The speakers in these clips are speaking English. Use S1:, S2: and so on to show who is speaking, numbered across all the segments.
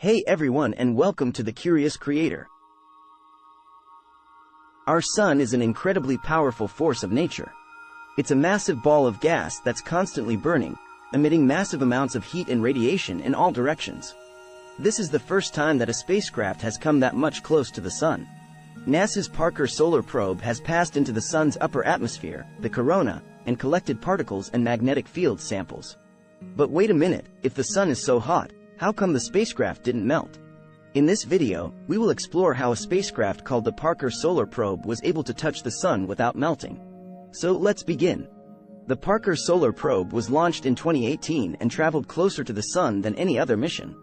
S1: Hey everyone, and welcome to the Curious Creator. Our sun is an incredibly powerful force of nature. It's a massive ball of gas that's constantly burning, emitting massive amounts of heat and radiation in all directions. This is the first time that a spacecraft has come that much close to the sun. NASA's Parker Solar Probe has passed into the sun's upper atmosphere, the corona, and collected particles and magnetic field samples. But wait a minute, if the sun is so hot, how come the spacecraft didn't melt? In this video, we will explore how a spacecraft called the Parker Solar Probe was able to touch the sun without melting. So let's begin. The Parker Solar Probe was launched in 2018 and traveled closer to the sun than any other mission.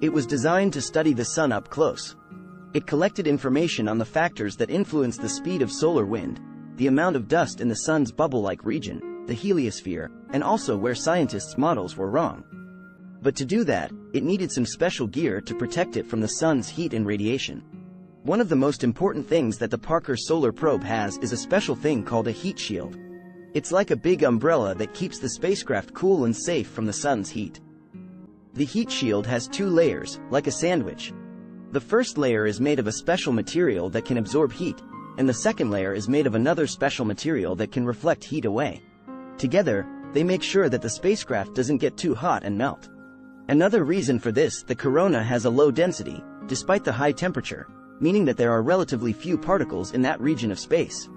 S1: It was designed to study the sun up close. It collected information on the factors that influence the speed of solar wind, the amount of dust in the sun's bubble-like region, the heliosphere, and also where scientists' models were wrong. But to do that, it needed some special gear to protect it from the sun's heat and radiation. One of the most important things that the Parker Solar Probe has is a special thing called a heat shield. It's like a big umbrella that keeps the spacecraft cool and safe from the sun's heat. The heat shield has two layers, like a sandwich. The first layer is made of a special material that can absorb heat, and the second layer is made of another special material that can reflect heat away. Together, they make sure that the spacecraft doesn't get too hot and melt. Another reason for this, the corona has a low density, despite the high temperature, meaning that there are relatively few particles in that region of space.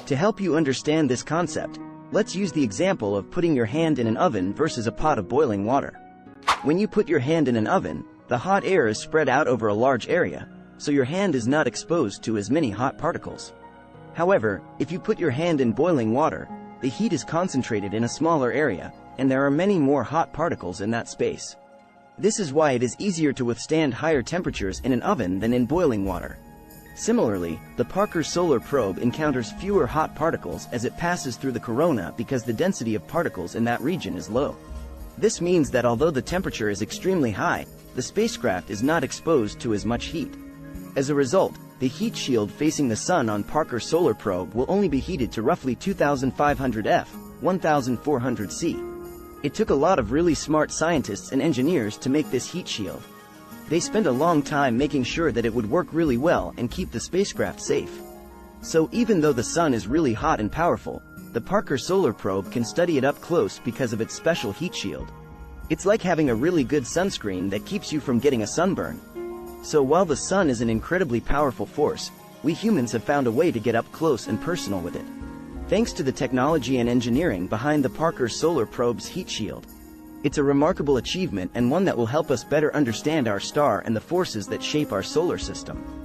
S1: To help you understand this concept, let's use the example of putting your hand in an oven versus a pot of boiling water. When you put your hand in an oven, the hot air is spread out over a large area, so your hand is not exposed to as many hot particles. However, if you put your hand in boiling water, the heat is concentrated in a smaller area, and there are many more hot particles in that space. This is why it is easier to withstand higher temperatures in an oven than in boiling water. Similarly, the Parker Solar Probe encounters fewer hot particles as it passes through the corona because the density of particles in that region is low. This means that although the temperature is extremely high, the spacecraft is not exposed to as much heat. As a result, the heat shield facing the sun on Parker Solar Probe will only be heated to roughly 2500 F, 1400 C. It took a lot of really smart scientists and engineers to make this heat shield. They spent a long time making sure that it would work really well and keep the spacecraft safe. So even though the sun is really hot and powerful, the Parker Solar Probe can study it up close because of its special heat shield. It's like having a really good sunscreen that keeps you from getting a sunburn. So while the sun is an incredibly powerful force, we humans have found a way to get up close and personal with it. Thanks to the technology and engineering behind the Parker Solar Probe's heat shield. It's a remarkable achievement and one that will help us better understand our star and the forces that shape our solar system.